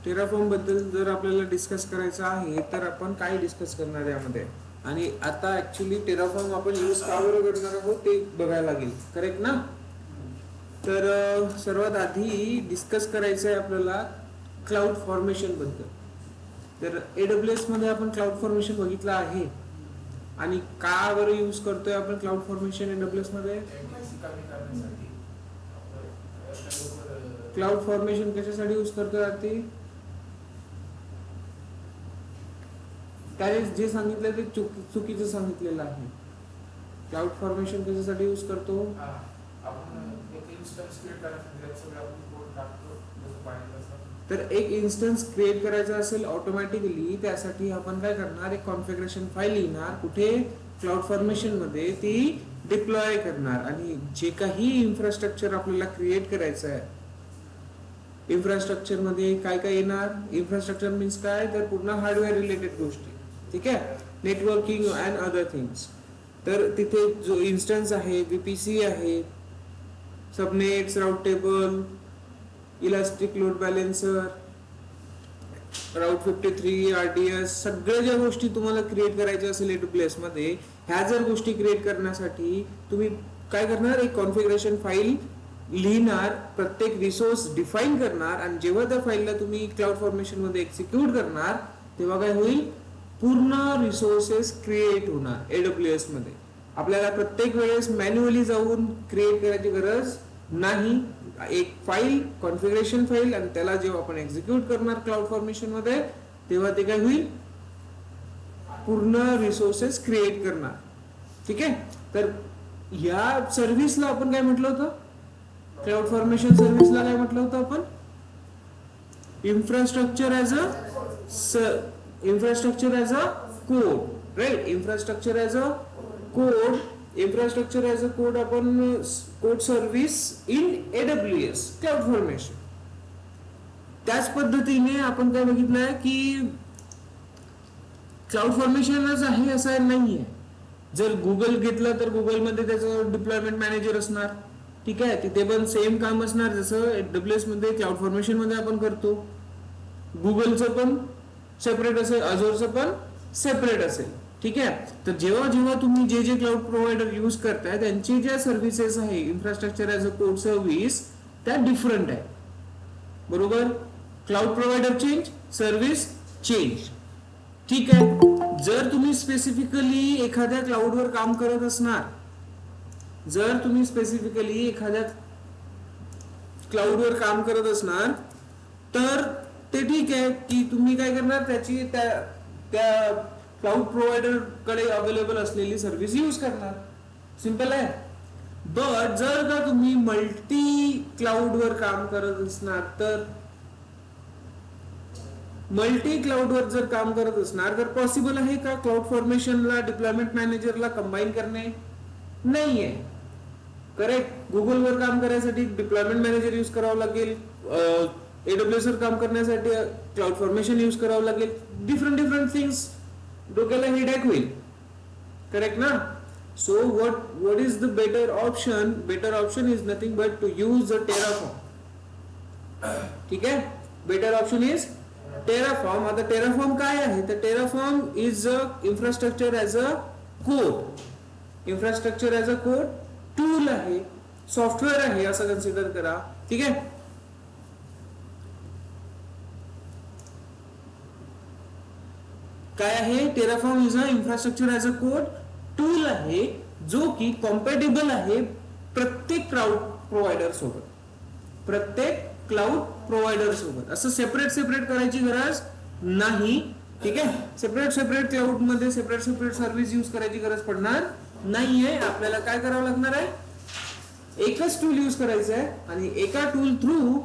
Terraform बद्दल जर आपल्याला डिस्कस करायचं आहे तर आपण काय डिस्कस करणार यामध्ये, आणि आता ऍक्च्युली टेराफॉर्म आपण यूज का बरं करणार आहोत ते बघायला लागेल, करेक्ट ना. तर सर्वात आधी डिस्कस करायचं आहे आपल्याला क्लाउड फॉर्मेशन बद्दल. तर AWS मध्ये आपण क्लाउड फॉर्मेशन बघितलं आहे, आणि का बरं यूज करतोय आपण क्लाउड फॉर्मेशन AWS मध्ये. क्लाउड फॉर्मेशन कशासाठी यूज करतोय ते त्याने जे सांगितलं ते चुकीचं सांगितलेलं आहे. क्लाउड फॉर्मेशन कशासाठी यूज करतो. तर एक इन्स्टन्स क्रिएट करायचा असेल ऑटोमॅटिकली, त्यासाठी आपण काय करणार, एक कॉन्फिगरेशन फाईल लिहिणार कुठे, क्लाउड फॉर्मेशन मध्ये, ती डिप्लॉय करणार. आणि जे काही इन्फ्रास्ट्रक्चर आपल्याला क्रिएट करायचं आहे, इन्फ्रास्ट्रक्चर मध्ये काय काय येणार. इन्फ्रास्ट्रक्चर मीन्स काय, तर पूर्ण हार्डवेअर रिलेटेड गोष्टी, ठीक आहे, नेटवर्किंग अँड अदर थिंग्स. तर तिथे जो इन्स्टन्स आहे, VPC आहे, subnets, route table, elastic load balancer, route 53, RDS, सगळ्या ज्या गोष्टी तुम्हाला क्रिएट करायच्या असेल AWS मध्ये, ह्या जर गोष्टी क्रिएट करण्यासाठी तुम्ही काय करणार, एक कॉन्फिगरेशन फाईल लिहिणार, प्रत्येक रिसोर्स डिफाईन करणार, आणि जेव्हा त्या फाईलला तुम्ही क्लाउड फॉर्मेशन मध्ये एक्झिक्यूट करणार तेव्हा काय होईल, पूर्ण रिसोर्सेस क्रिएट होणार AWS मध्ये. आपल्याला प्रत्येक वेळेस मॅन्युअली जाऊन क्रिएट करायची गरज नाही. एक फाईल, कॉन्फिगरेशन फाईल, आणि त्याला जेव्हा आपण एक्झिक्यूट करणार क्लाउड फॉर्मेशन मध्ये तेव्हा ते काय होईल, पूर्ण रिसोर्सेस क्रिएट करणार, ठीक आहे. तर या सर्व्हिसला आपण काय म्हटलं होतं, क्लाउड फॉर्मेशन सर्व्हिसला काय म्हटलं होतं आपण, infrastructure as a code, right. Infrastructure as a code, infrastructure as a code आपण code service in AWS cloud formation. त्याच पद्धतीने आपण काय बघितलंय की क्लाउड फॉर्मेशनच आहे असं नाहीये. जर गुगल घेतलं तर गुगलमध्ये त्याचं डिप्लॉयमेंट मॅनेजर असणार, ठीक आहे, तिथे पण सेम काम असणार जसं AWS मध्ये क्लाउड फॉर्मेशन मध्ये आपण करतो. गुगलचं पण सेपरेट असेल, अझोरचं पण सेपरेट असेल, ठीक आहे. तर जेव्हा जेव्हा तुम्ही जे क्लाउड प्रोव्हायडर यूज करताय त्यांची ज्या सर्व्हिसेस आहे, infrastructure as a code service, त्या डिफरंट आहे, बरोबर. Cloud provider change, service change, ठीक आहे. जर तुम्ही स्पेसिफिकली एखाद्या क्लाउडवर काम करत असणार, जर तुम्ही स्पेसिफिकली एखाद्या क्लाउडवर काम करत असणार तर ते ठीक आहे की तुम्ही काय करणार, त्याची त्या क्लाउड प्रोव्हायडर कडे अवेलेबल असलेली सर्व्हिस यूज करणार, सिंपल आहे. बट जर का तुम्ही मल्टी क्लाउड वर काम करत असणार, तर मल्टी क्लाउड वर जर काम करत असणार तर पॉसिबल आहे का क्लाउड फॉर्मेशनला डिप्लॉयमेंट मॅनेजरला कंबाईन करणे, नाहीये, करेक्ट. गुगल वर काम करायसाठी डिप्लॉयमेंट मॅनेजर यूज करावं लागेल, AWS वर काम करण्यासाठी क्लाउड फॉर्मेशन यूज करावं लागेल, डिफरंट थिंग्स, डोक्याला हेडॅक होईल, करेक्ट ना. So what is the better option, better option is nothing but to use the Terraform, ठीक आहे. Better option is Terraform. आता टेराफॉर्म काय आहे, तर Terraform is infrastructure as a code, infrastructure as a code tool आहे, software आहे असं consider करा, ठीक आहे. काय आहे, Terraform is a infrastructure as a code tool आहे, जो की कॉम्पॅटेबल आहे प्रत्येक क्लाउड प्रोव्हायडर सोबत, प्रत्येक क्लाउड प्रोव्हायडर सोबत. असं सेपरेट करायची गरज नाही, ठीक आहे. सेपरेट क्लाउड मध्ये सेपरेट सर्व्हिस यूज करायची गरज पडणार नाहीये. आपल्याला काय करावं लागणार आहे, एकच टूल यूज करायचं आहे, आणि एका टूल थ्रू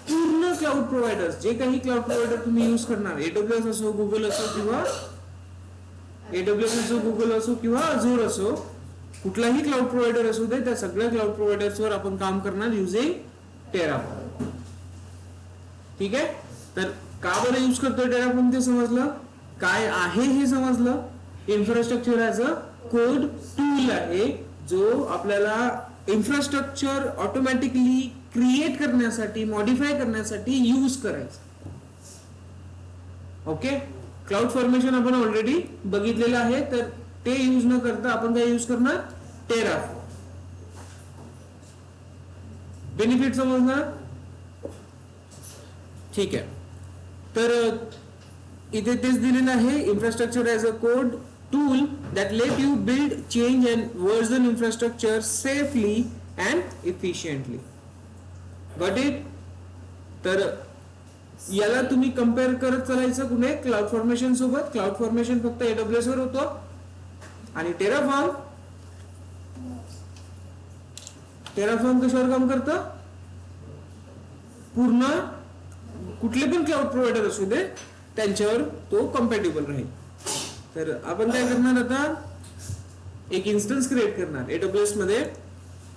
पूर्ण क्लाउड प्रोव्हायडर्स, जे काही क्लाउड प्रोव्हायडर तुम्ही यूज करणार, AWS असो, गुगल असो किंवा Azure असो, कुठलाही क्लाउड प्रोव्हायडर असू दे, त्या सगळ्या क्लाउड प्रोव्हायडर्स वर आपण काम करणार युजिंग टेराफॉर्म, ठीक आहे. तर का बरं यूज करतोय टेराफॉर्म ते समजलं, काय आहे हे समजलं. Infrastructure as a code tool आहे, जो आपल्याला इन्फ्रास्ट्रक्चर ऑटोमॅटिकली क्रिएट करण्यासाठी, मॉडिफाय करण्यासाठी यूज करायचं, ओके, क्लाउड फॉर्मेशन आपण ऑलरेडी बघितलेलं आहे, तर ते यूज न करता आपण काय यूज करणार, टेराफॉर्म. बेनिफिट समजणार, ठीक आहे. तर इथे तेच दिलेलं आहे, infrastructure as a code tool that let you build, change and version infrastructure safely and efficiently. Got it. तर याला तुम्ही कम्पेअर करत चालायचं कुठे, क्लाउड फॉर्मेशन सोबत. क्लाउड फॉर्मेशन फक्त AWS वर होतं आणि टेराफॉर्म कशावर काम करतं, पूर्ण कुठले पण क्लाउड प्रोव्हायडर असू दे त्यांच्यावर तो कम्पॅटेबल राहील. तर आपण काय करणार, आता एक इन्स्टन्स क्रिएट करणार AWS मध्ये.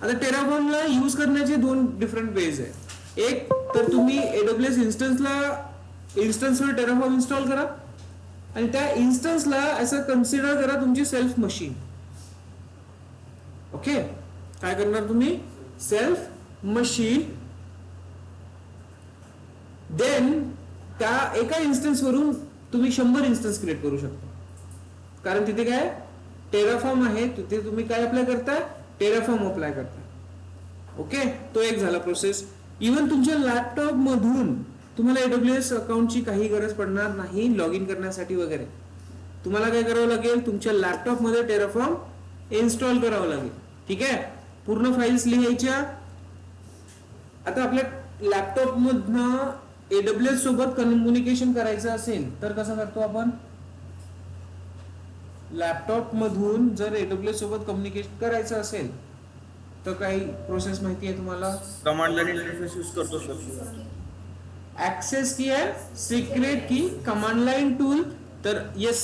आता टेराफॉर्मला यूज करण्याचे 2 डिफरंट वेज आहे. एक तर तुम्ही AWS इन्स्टन्सवर टेराफॉर्म इन्स्टॉल करा आणि त्या इन्स्टन्सला असं कन्सिडर करा तुमची सेल्फ मशीन. ओके, काय करणार तुम्ही, सेल्फ मशीन. देन त्या एका इन्स्टन्स वरून तुम्ही 100 इन्स्टन्स क्रिएट करू शकता, कारण तिथे काय टेराफॉर्म आहे. तिथे तुम्ही काय अप्लाय करताय, टेराफॉर्म अप्लाय करताय. ओके, तो एक झाला प्रोसेस. इव्हन तुमच्या लॅपटॉप मधून तुम्हाला AWS अकाउंटची काही गरज पडणार नाही लॉग इन करण्यासाठी वगैरे. तुम्हाला काय करावं लागेल, तुमच्या लॅपटॉप मध्ये टेराफॉर्म इन्स्टॉल करावं लागेल. ठीक आहे, पूर्ण फाईल्स लिहायच्या. आता आपल्या लॅपटॉप मधनं AWS सोबत कम्युनिकेशन करायचं असेल तर कसं करतो आपण, लॅपटॉप मधून जर AWS सोबत कम्युनिकेशन करायचं असेल तर काही प्रोसेस माहिती आहे तुम्हाला, कमांड लाइन इंटरफेस यूज करतो सर. ऍक्सेस की आहे, secret key, command line tool. तर येस,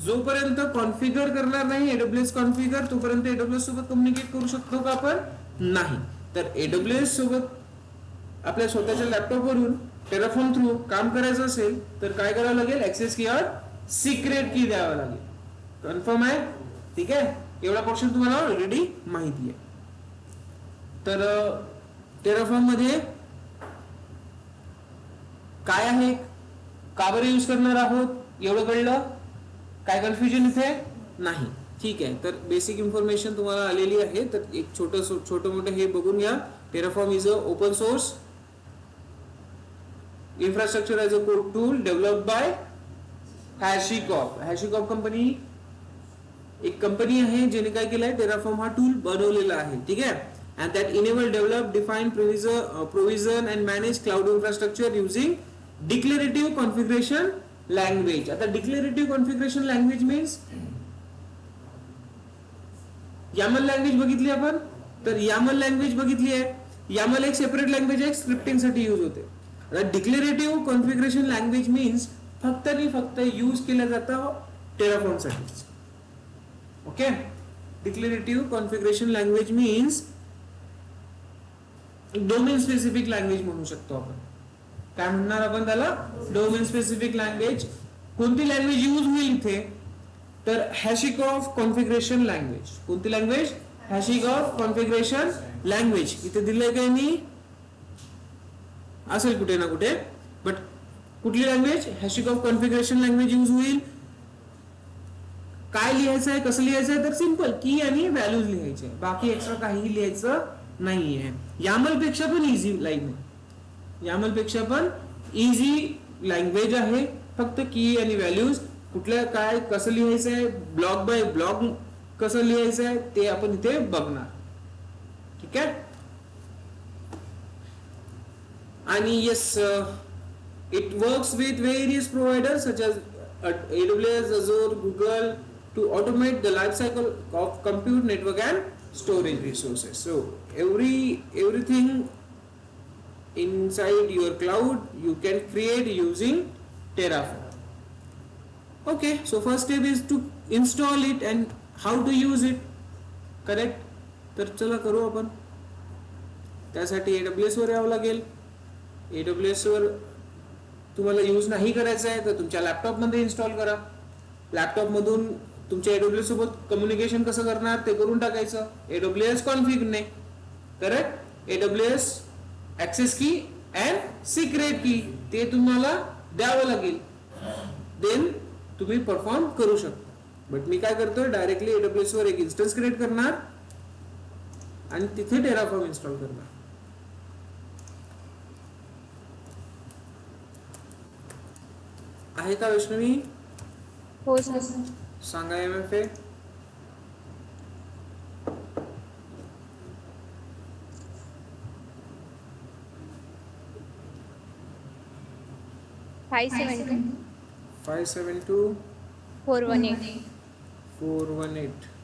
जोपर्यंत कॉन्फिगर करणार नाही AWS कॉन्फिगर, तोपर्यंत AWS सोबत कम्युनिकेट करू शकतो का आपण, नाही. तर AWS सोबत आपल्या स्वतःच्या लॅपटॉप वरून टेराफॉर्म थ्रू काम करायचं असेल तर काय करावं लागेल, ऍक्सेस की और सिक्रेट की द्यावं लागेल. कन्फर्म आहे, ठीक आहे. एवढा पोर्शन तुम्हाला ऑलरेडी माहिती आहे. तर टेराफॉर्म मध्ये काय आहे, का बरं यूज करणार आहोत, एवढं कळलं, काय कन्फ्युजन इथे नाही, ठीक आहे. तर बेसिक इन्फॉर्मेशन तुम्हाला आलेली आहे. तर एक छोटं मोठं हे बघून घ्या. Terraform is a open source infrastructure as a code tool developed by HashiCorp. HashiCorp company एक कंपनी आहे जिने काय केलंय, टेराफॉर्म हा टूल बनवलेला आहे. ठीक आहे. and that enable develop define provision and manage cloud infrastructure using declarative configuration language. आता declarative configuration language means YAML language बघितली आपण, तर YAML लँग्वेज बघितली आहे. YAML एक सेपरेट लँग्वेज आहे, स्क्रिप्टिंग साठी यूज होते. डिक्लेरेटिव्ह कॉन्फिगरेशन लँग्वेज मीन्स फक्त आणि फक्त यूज केलं जातं टेराफॉर्म साठी. Okay, declarative configuration language means domain specific language म्हणू शकतो आपण. काय म्हणणार आपण त्याला, डोमेन स्पेसिफिक लँग्वेज. कोणती लँग्वेज यूज होईल इथे, तर HashiCorp कॉन्फिगरेशन लँग्वेज. कोणती लँग्वेज, HashiCorp कॉन्फिगरेशन लँग्वेज. इथे दिलंय काय मी, असेल कुठे ना कुठे, बट कुठली language, HashiCorp configuration language use होईल. काय लिहायचं आहे, कसं लिहायचं आहे, तर सिंपल की आणि व्हॅल्यूज लिहायचे, बाकी एक्स्ट्रा काही लिहायचं नाहीये. YAML पेक्षा पण इझी लाईन आहे, YAML पेक्षा पण इझी लँग्वेज आहे. फक्त की आणि व्हॅल्यूज, कुठल्या काय कसं लिहायचं आहे, ब्लॉक बाय ब्लॉक कसं लिहायचं आहे ते आपण इथे बघणार. ठीक आहे. आणि yes, it works with various providers such as AWS, Azure, Google to automate the life cycle of compute, network and storage resources. So everything inside your cloud you can create using Terraform. Okay, so first step is to install it and how to use it. Correct. तर चला करू आपण. त्यासाठी AWS वर यावं लागेल. AWS वर तुम्हाला यूज नाही करायचं आहे तर तुमच्या लॅपटॉप मध्ये इन्स्टॉल करा. लॅपटॉप मधून तुमच्या AWS सोबत कम्युनिकेशन कसं करणार ते करून टाकायचं AWS कॉन्फिग ने. करेक्ट. AWS ऍक्सेस की अँड सिक्रेट की ते तुम्हाला द्यावं लागेल. देन तुम्ही परफॉर्म करू शकता. बट मी काय करतोय, डायरेक्टली AWS वर एक इन्स्टन्स क्रिएट करणार आणि तिथे टेराफॉर्म इन्स्टॉल करणार. आहे का वैष्णवी? हो सर. सांगा MFA. Five 572 418. 418.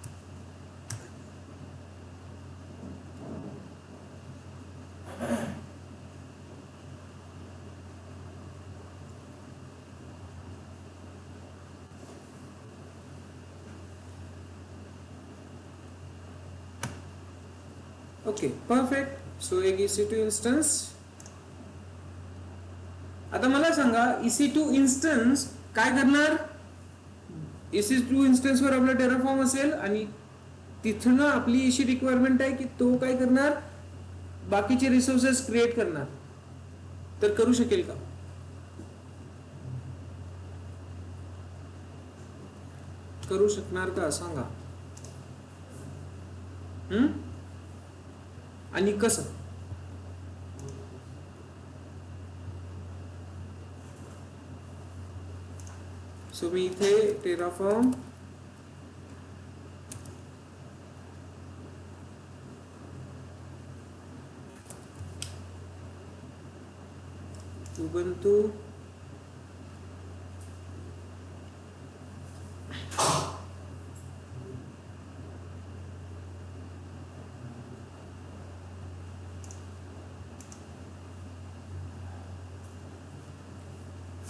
Okay, perfect. So एक EC2 इन्स्टन्स. आता मला सांगा, EC2 इन्स्टन्स काय करणार? EC2 इन्स्टन्स वर आपला टेराफॉर्म असेल आणि तिथून आपली अशी रिक्वायरमेंट आहे की तो काय करणार, बाकीचे रिसोर्सेस क्रिएट करणार. तर करू शकेल का? करू शकणार का सांगा. आणि कसं? सो मी इथे टेराफॉर्म उबंतू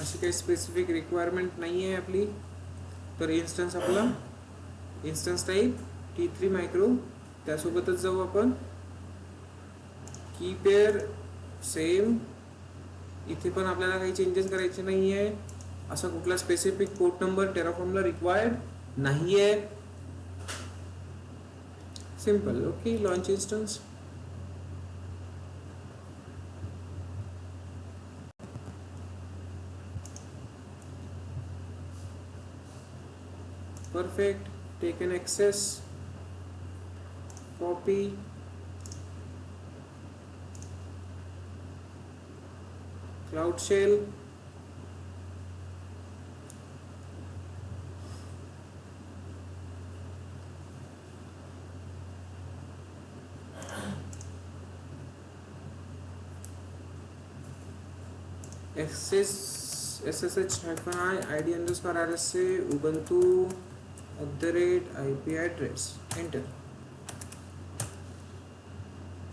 अशी काही स्पेसिफिक रिक्वायरमेंट नाही आहे आपली. तर इन्स्टन्स आपला इन्स्टन्स टाईप T3 मायक्रो, त्यासोबतच जाऊ आपण. की पेअर सेम. इथे पण आपल्याला काही चेंजेस करायचे नाही आहे. असा कुठला स्पेसिफिक पोर्ट नंबर टेराफॉर्मला रिक्वायर्ड नाही आहे. Simple. Okay, launch instance. Perfect. Take an access, copy, cloud shell, access SSH-i ID_RSA ubuntu @IP address. Enter.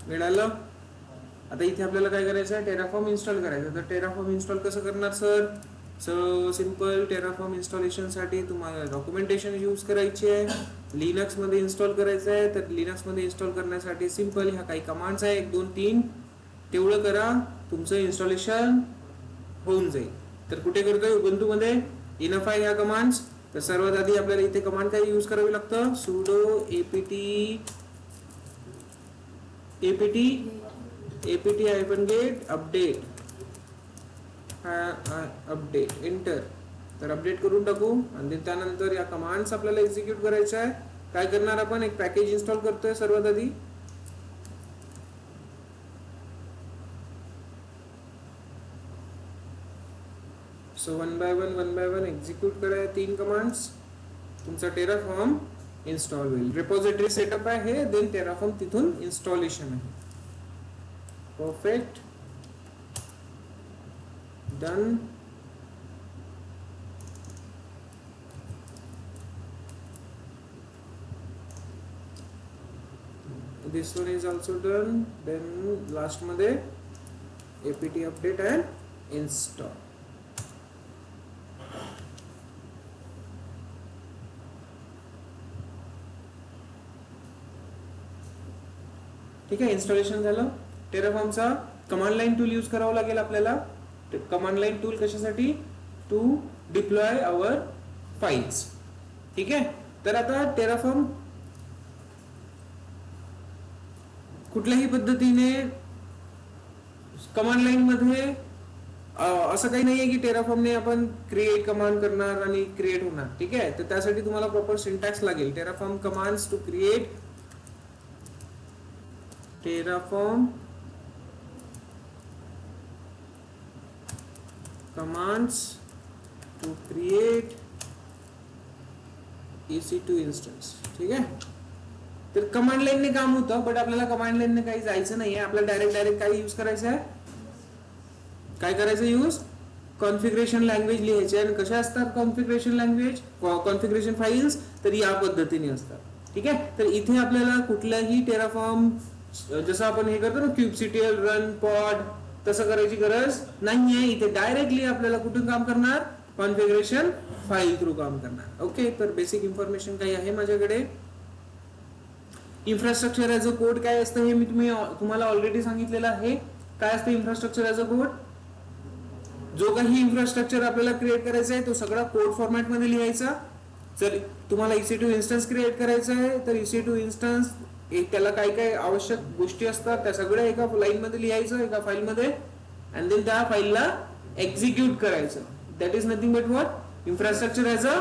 मिळालं. आता इथे आपल्याला काय करायचं आहे, टेराफॉर्म इन्स्टॉल करायचं. तर टेराफॉर्म इन्स्टॉल कसं करणार sir? So simple. Terraform installation साठी तुम्हाला डॉक्युमेंटेशन यूज करायची आहे. लिनक्स मध्ये इन्स्टॉल करायचं आहे. तर लिनक्स मध्ये इन्स्टॉल करण्यासाठी सिंपल ह्या काही कमांड्स आहे, 1 2 3 तेवढं करा, तुमचं इन्स्टॉलेशन होऊन जाईल. तर कुठे करतोय? उबंतू मध्ये. इनफ आहे ह्या कमांड्स. तर सर्वात आधी आपल्याला इथे कमांड काय यूज करावी लागतं? sudo apt-get update enter. तर अपडेट करून टाकू आणि त्यानंतर या कमांड्स आपल्याला एक्झिक्यूट करायच्या आहे. काय करणार आपण? एक पॅकेज इन्स्टॉल करतोय सर्वात आधी. So one by one execute करा 3 कमांड्स. तुमचा टेराफॉर्म इन्स्टॉल होईल. रिपॉझिटरी सेटअप आहे, देन टेराफॉर्म तिथून इन्स्टॉलेशन आहे. Perfect. Done. This one is also done. Then last मध्ये apt अपडेट अँड इन्स्टॉल. ठीक आहे, इन्स्टॉलेशन झालं. टेराफॉर्मचा कमांड लाईन टूल यूज करावं लागेल आपल्याला. कमांड लाईन टूल कशासाठी? To deploy our files. ठीक आहे. तर आता टेराफॉर्म कुठल्याही पद्धतीने कमांड लाईन मध्ये असं काही नाहीये की टेराफॉर्मने आपण क्रिएट कमांड करणार आणि क्रिएट होणार. ठीक आहे, तर त्यासाठी तुम्हाला प्रॉपर सिंटॅक्स लागेल. Terraform commands to create, Terraform commands to create EC2 instance. ठीक आहे, तर कमांड लाईनने काम होतं, बट आपल्याला कमांड लाईनने काही जायचं नाहीये. आपल्याला डायरेक्ट काय यूज करायचं आहे, काय करायचं यूज, कॉन्फिगरेशन लँग्वेज लिहायचे. आणि कशा असतात कॉन्फिगरेशन लँग्वेज, कॉन्फिगरेशन फाईल्स, तर या पद्धतीने असतात. ठीक आहे, तर इथे आपल्याला कुठल्याही टेराफॉर्म जसं आपण हे करतो ना क्यूबसीटीएल रन पॉड, तसं करायची गरज नाहीये. इथे डायरेक्टली आपल्याला कुठून काम करणार, कॉन्फिगरेशन फाईल थ्रू काम करणार. ओके, तर बेसिक इन्फॉर्मेशन काही आहे माझ्याकडे. इन्फ्रास्ट्रक्चर ॲज अ कोड काय असतं हे मी तुम्हाला ऑलरेडी सांगितलेलं आहे. काय असतं इन्फ्रास्ट्रक्चर ॲज अ कोड, जो काही इन्फ्रास्ट्रक्चर आपल्याला क्रिएट करायचा आहे तो सगळा कोड फॉर्मॅट मध्ये लिहायचा. जर तुम्हाला EC2 इन्स्टन्स क्रिएट करायचा आहे तर EC2 इन्स्टन्स त्याला काय काय आवश्यक गोष्टी असतात त्या सगळ्या एका लाईन मध्ये लिहायचं, एका फाईल मध्ये, अँड देन त्या फाईलला एक्झिक्यूट करायचं. That is nothing but what, infrastructure as a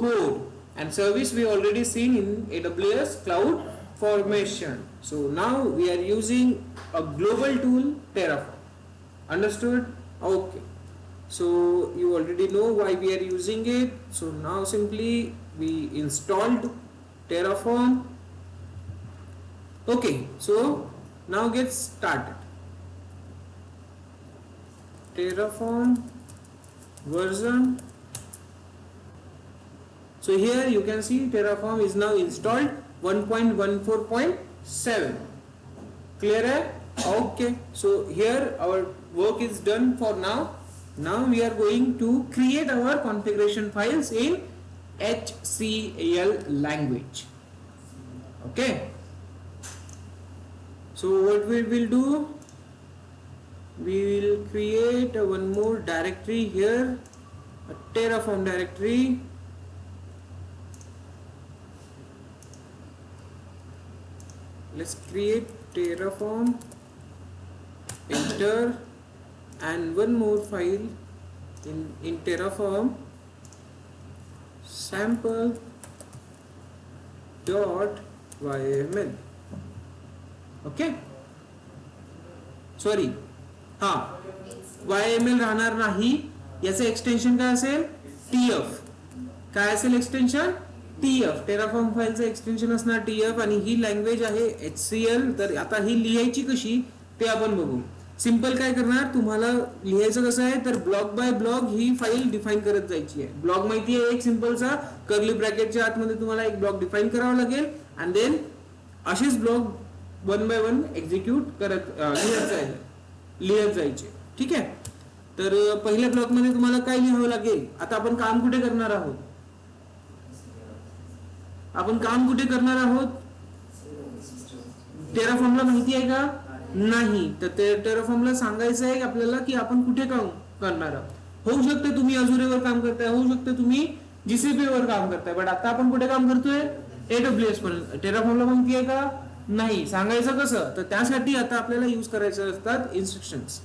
code. And service we already seen in AWS cloud formation. So now we are using a global tool Terraform. Understood? Okay. So you already know why we are using it. So now simply we installed Terraform. Okay, so now get started. Terraform version. So here you can see Terraform is now installed 1.14.7. Clear hai? Okay, so here our work is done for now. Now we are going to create our configuration files in HCL language. Okay, so what we will do, we will create one more directory here, a Terraform directory. Let's create Terraform, enter, and one more file in Terraform, sample.yml. Okay, sorry, हा YML राहणार नाही, याचं extension काय असेल, TF. काय असेल extension, TF. Terraform फाईलचं extension असणार TF. आणि ही लँग्वेज आहे HCL. तर आता ही लिहायची कशी ते आपण बघू. सिंपल काय करणार, तुम्हाला लिहायचं कसं आहे तर ब्लॉक बाय ब्लॉक ही फाईल डिफाईन करत जायची आहे. ब्लॉक माहिती आहे एक सिंपलचा, कर्ली ब्रॅकेटच्या आतमध्ये तुम्हाला एक ब्लॉक डिफाईन करावा लागेल, अँड देन असेच block one by one execute करत लिहत जायचे. ठीक आहे, तर पहिल्या ब्लॉक मध्ये तुम्हाला काय लिहावं लागेल. आता आपण काम कुठे करणार आहोत, टेराफॉर्मला माहिती आहे का, नाही. तर टेराफॉर्मला सांगायचं आहे आपल्याला की आपण कुठे काम करणार आहोत. होऊ शकते तुम्ही अजुरेवर काम करताय, होऊ शकते तुम्ही GCP वर काम करताय, बट आता आपण कुठे काम करतोय, AWS. पण टेराफॉर्मला माहिती आहे का, नाही. सांगायचं कसं, तर त्यासाठी आता आपल्याला यूज करायचे असतात इन्स्ट्रक्शन्स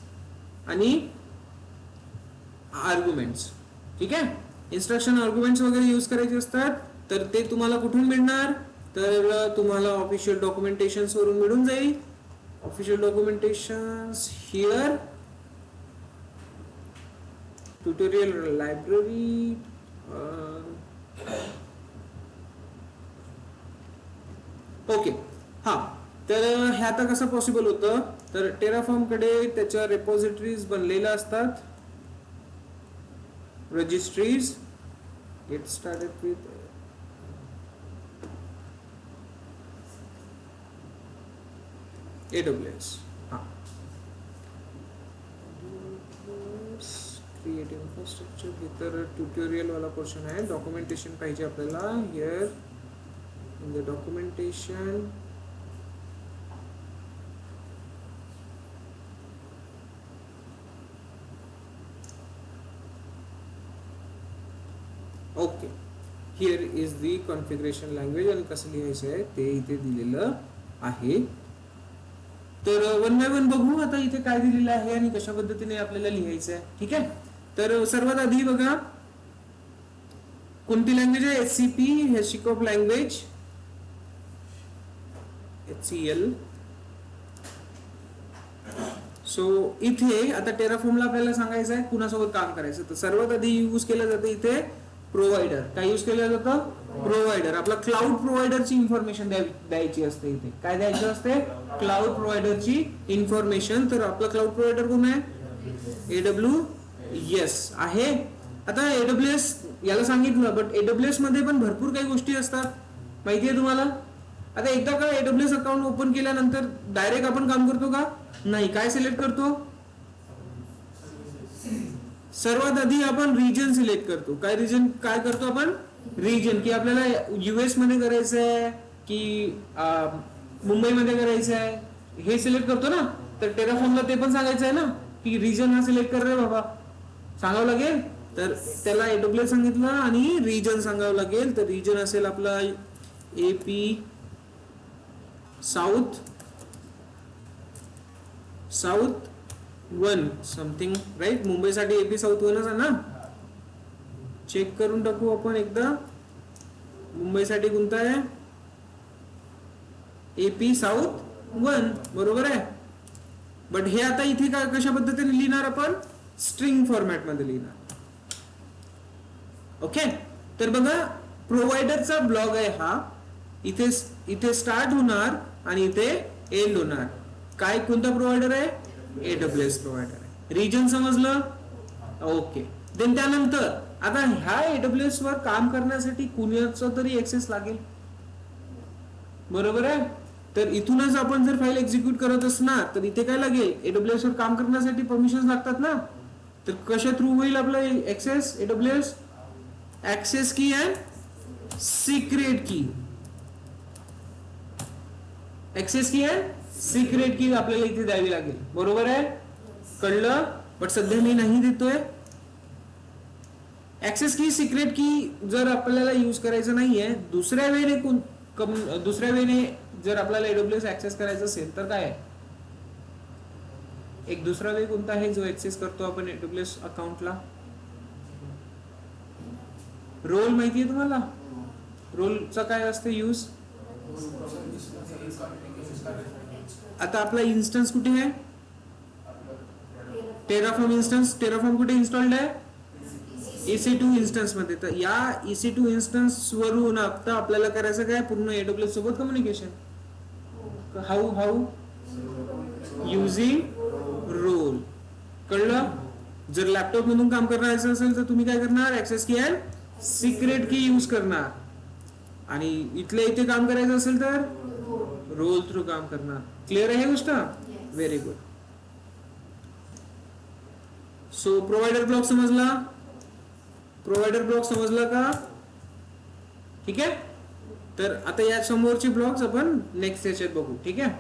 आणि आर्ग्युमेंट्स. ठीक आहे, इन्स्ट्रक्शन आर्ग्युमेंट्स वगैरे यूज करायचे असतात. तर ते तुम्हाला कुठून मिळणार, तर तुम्हाला ऑफिशियल डॉक्युमेंटेशन्स वरून मिळून जाईल. Official documentations here, tutorial library, okay. हा, तर हे आता कसं पॉसिबल होतं, तर टेराफॉर्म कडे त्याच्या रेपॉझिटरीज बनलेल्या असतात, registries. Get started with AWS. Create infrastructure, हे तर ट्युटोरियल वाला पोर्शन आहे. डॉक्युमेंटेशन पाहिजे आपल्याला. Here in the documentation okay, here is the configuration language. आणि कसं लिहायचं आहे ते इथे दिलेलं आहे. तर वन बाय वन बघू आता इथे काय दिलेलं आहे आणि कशा पद्धतीने आपल्याला लिहायचं आहे. ठीक आहे. तर सर्वात आधी बघा कोणती लँग्वेज आहे. HCP HCOP language HCL. So इथे आता टेराफॉर्मला आपल्याला सांगायचं आहे कुणासोबत काम करायचं. तर सर्वात आधी यूज केलं जातं इथे प्रोव्हायडर. काय यूज केलं जातं. प्रोव्हायडर. आपला क्लाउड प्रोव्हायडरची इन्फॉर्मेशन द्यायची असते इथे. काय द्यायची असते. क्लाउड प्रोव्हायडरची इन्फॉर्मेशन. तर आपला क्लाउड प्रोव्हायडर कोण आहे. AWS आहे. आता AWS याला सांगितलं बट AWS मध्ये पण भरपूर काही गोष्टी असतात माहिती आहे तुम्हाला. आता एकदा का AWS अकाउंट ओपन केल्यानंतर डायरेक्ट आपण काम करतो का नाही. काय सिलेक्ट करतो. सर्वात आधी आपण रिजन सिलेक्ट करतो. काय रिजन काय करतो आपण. रिजन की आपल्याला US मध्ये करायचं आहे की मुंबईमध्ये करायचं आहे हे सिलेक्ट करतो ना. तर टेराफॉर्मला ते पण सांगायचं आहे ना की रिजन हा सिलेक्ट कर रे बाबा सांगावं लागेल. तर त्याला AWS सांगितलं आणि रिजन सांगावं लागेल. तर रिजन असेल आपला AP साऊथ 1 समथिंग राईट. मुंबईसाठी AP साऊथ 1च आहे ना. चेक करून टाकू आपण एकदा. मुंबईसाठी कोणता आहे. AP साऊथ 1 बरोबर आहे. बट हे आता इथे काय कशा पद्धतीने लिहिणार आपण. स्ट्रिंग फॉर्मॅट मध्ये लिहिणार. ओके. तर बघा प्रोव्हायडरचा ब्लॉग आहे हा. इथे स्टार्ट होणार आणि इथे एंड होणार. काय कोणता प्रोव्हायडर आहे. AWS प्रोव्हायडर आहे. रिजन समजलं. ओके. देन त्यानंतर आता ह्या AWS वर काम करण्यासाठी कुणाचा तरी ऍक्सेस लागेल बरोबर आहे. तर इथूनच आपण जर फाईल एक्झिक्यूट करत असणार तर इथे काय लागेल. AWS वर काम करण्यासाठी परमिशन लागतात ना. तर कशा थ्रू होईल आपला ऍक्सेस. AWS ऍक्सेस की अँड सिक्रेट की. ऍक्सेस की अँड सिक्रेट की आपल्याला इथे द्यावी लागेल बरोबर आहे. कळलं. बट सध्या मी नाही देतोय. ऍक्सेस की सिक्रेट की जर आपल्याला यूज करायचं नाहीये दुसऱ्या वेळेने जर आपल्याला AWS ऍक्सेस करायचं असेल तर काय एक दुसरा वे कोणता आहे जो ऍक्सेस करतो आपण AWS अकाउंटला. रोल माहिती आहे तुम्हाला. रोलचा काय असते यूज. आता आपला इन्स्टन्स कुठे आहे. Terraform instance. टेराफॉर्म कुठे इन्स्टॉल्ड आहे. EC2 इन्स्टन्स मध्ये. तर या EC2 इन्स्टन्स वरून आता आपल्याला करायचं काय पूर्ण AWS सोबत कम्युनिकेशन. How using role. कळलं. जर लॅपटॉप मधून काम करायचं असेल तर तुम्ही काय करणार. ऍक्सेस की अँड सिक्रेट की यूज करणार. आणि इथल्या इथे काम करायचं असेल तर रोल थ्रू काम करणार. क्लिअर आहे गोष्ट. Very good. So provider block समजला. प्रोव्हायडर ब्लॉक समजला का. ठीक आहे. तर आता या समोरचे ब्लॉक्स आपण नेक्स्ट याच्यात बघू. ठीक आहे.